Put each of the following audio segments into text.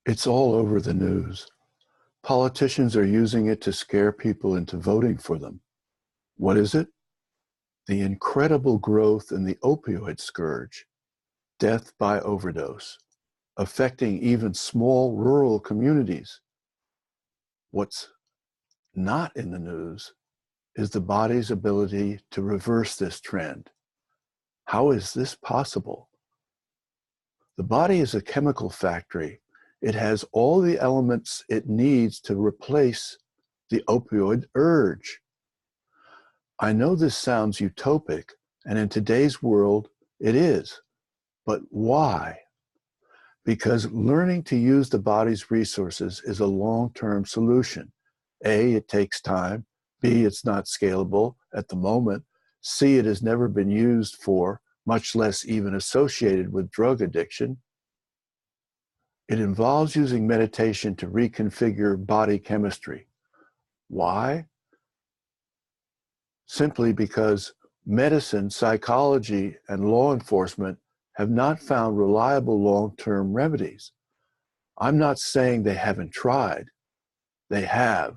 It's all over the news. Politicians are using it to scare people into voting for them. What is it? The incredible growth in the opioid scourge, death by overdose, affecting even small rural communities. What's not in the news is the body's ability to reverse this trend. How is this possible? The body is a chemical factory. It has all the elements it needs to replace the opioid urge. I know this sounds utopic, and in today's world, it is. But why? Because learning to use the body's resources is a long-term solution. A, it takes time. B, it's not scalable at the moment. C, it has never been used for, much less even associated with drug addiction. It involves using meditation to reconfigure body chemistry. Why? Simply because medicine, psychology, and law enforcement have not found reliable long-term remedies. I'm not saying they haven't tried. They have.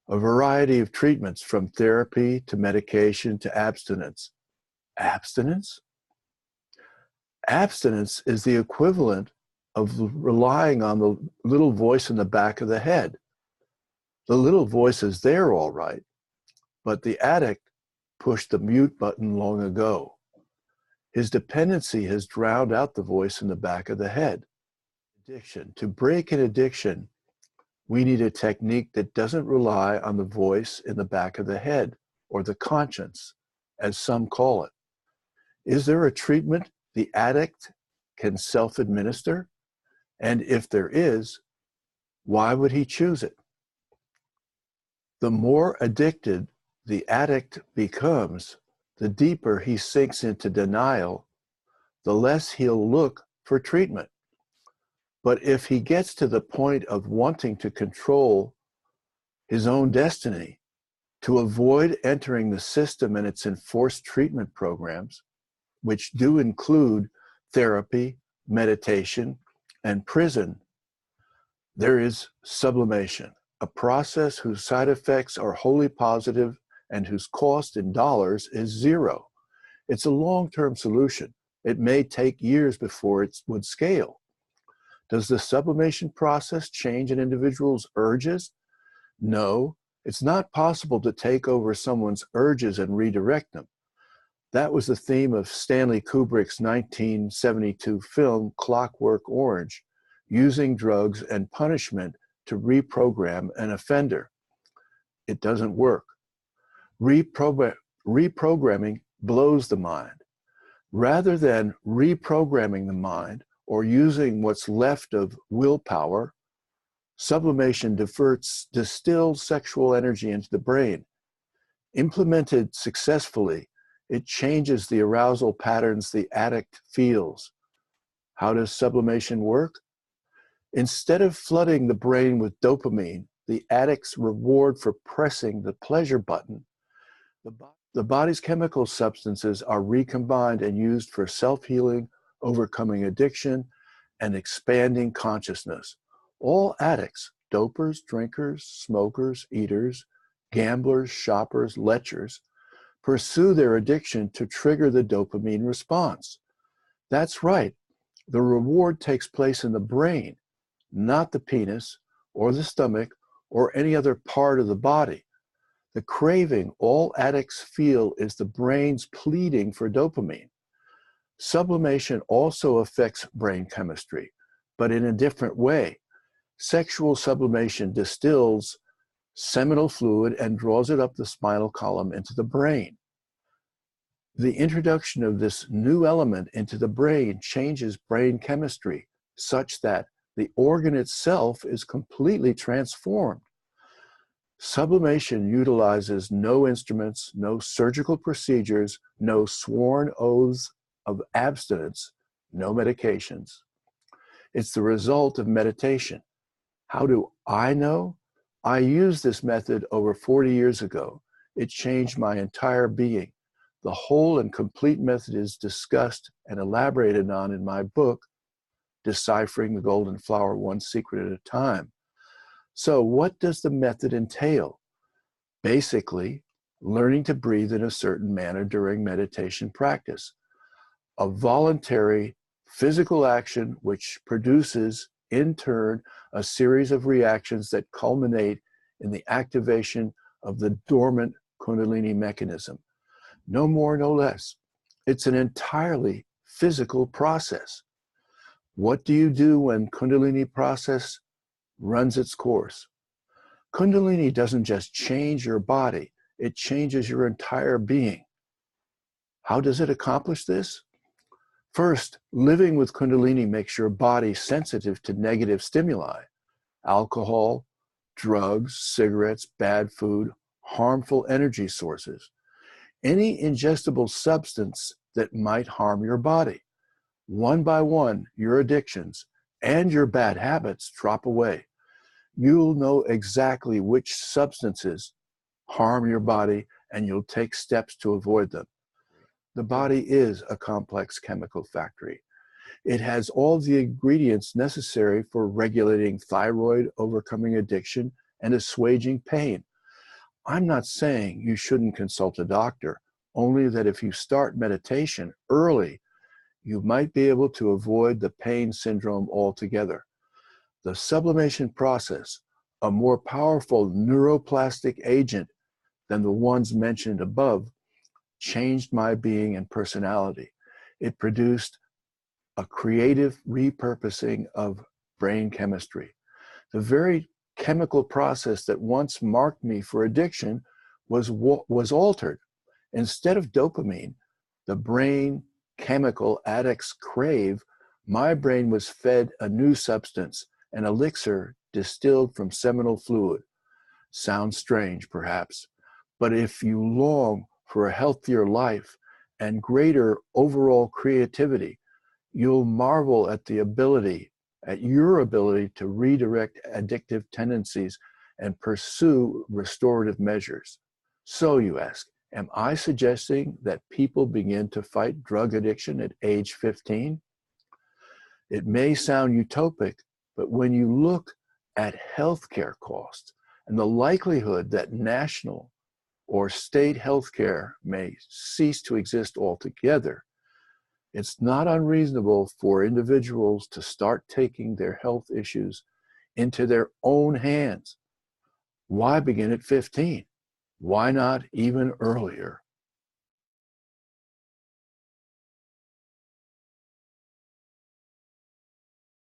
A variety of treatments, from therapy to medication to abstinence. Abstinence? Abstinence is the equivalent of relying on the little voice in the back of the head. The little voice is there all right, but the addict pushed the mute button long ago. His dependency has drowned out the voice in the back of the head. Addiction. To break an addiction, we need a technique that doesn't rely on the voice in the back of the head, or the conscience, as some call it. Is there a treatment the addict can self-administer? And if there is, why would he choose it? The more addicted the addict becomes, the deeper he sinks into denial, the less he'll look for treatment. But if he gets to the point of wanting to control his own destiny, to avoid entering the system and its enforced treatment programs, which do include therapy, meditation, and prison, there is sublimation, a process whose side effects are wholly positive and whose cost in dollars is zero. It's a long-term solution. It may take years before it would scale. Does the sublimation process change an individual's urges? No, it's not possible to take over someone's urges and redirect them. That was the theme of Stanley Kubrick's 1972 film Clockwork Orange, using drugs and punishment to reprogram an offender. It doesn't work. Reprogramming blows the mind. Rather than reprogramming the mind or using what's left of willpower, sublimation diverts distilled sexual energy into the brain. Implemented successfully, it changes the arousal patterns the addict feels. How does sublimation work? Instead of flooding the brain with dopamine, the addict's reward for pressing the pleasure button, the body's chemical substances are recombined and used for self-healing, overcoming addiction, and expanding consciousness. All addicts, dopers, drinkers, smokers, eaters, gamblers, shoppers, lechers, pursue their addiction to trigger the dopamine response. That's right. The reward takes place in the brain, not the penis or the stomach or any other part of the body. The craving all addicts feel is the brain's pleading for dopamine. Sublimation also affects brain chemistry, but in a different way. Sexual sublimation distills seminal fluid and draws it up the spinal column into the brain. The introduction of this new element into the brain changes brain chemistry such that the organ itself is completely transformed. Sublimation utilizes no instruments, no surgical procedures, no sworn oaths of abstinence, no medications. It's the result of meditation. How do I know? I used this method over 40 years ago. It changed my entire being. The whole and complete method is discussed and elaborated on in my book, deciphering the golden flower one secret at a time. So what does the method entail? Basically, learning to breathe in a certain manner during meditation practice. A voluntary physical action which produces, in turn, a series of reactions that culminate in the activation of the dormant Kundalini mechanism. No more, no less. It's an entirely physical process. What do you do when Kundalini process runs its course? Kundalini doesn't just change your body, it changes your entire being. How does it accomplish this? First, living with Kundalini makes your body sensitive to negative stimuli, alcohol, drugs, cigarettes, bad food, harmful energy sources, any ingestible substance that might harm your body. One by one, your addictions and your bad habits drop away. You'll know exactly which substances harm your body, and you'll take steps to avoid them. The body is a complex chemical factory. It has all the ingredients necessary for regulating thyroid, overcoming addiction, and assuaging pain. I'm not saying you shouldn't consult a doctor, only that if you start meditation early, you might be able to avoid the pain syndrome altogether. The sublimation process, a more powerful neuroplastic agent than the ones mentioned above, changed my being and personality. It produced a creative repurposing of brain chemistry. The very chemical process that once marked me for addiction was altered. Instead of dopamine, the brain chemical addicts crave, my brain was fed a new substance, an elixir distilled from seminal fluid. Sounds strange, perhaps, but if you long for a healthier life and greater overall creativity, you'll marvel at your ability to redirect addictive tendencies and pursue restorative measures. So you ask, am I suggesting that people begin to fight drug addiction at age 15? It may sound utopic, but when you look at healthcare costs and the likelihood that national or state healthcare may cease to exist altogether, it's not unreasonable for individuals to start taking their health issues into their own hands. Why begin at 15? Why not even earlier?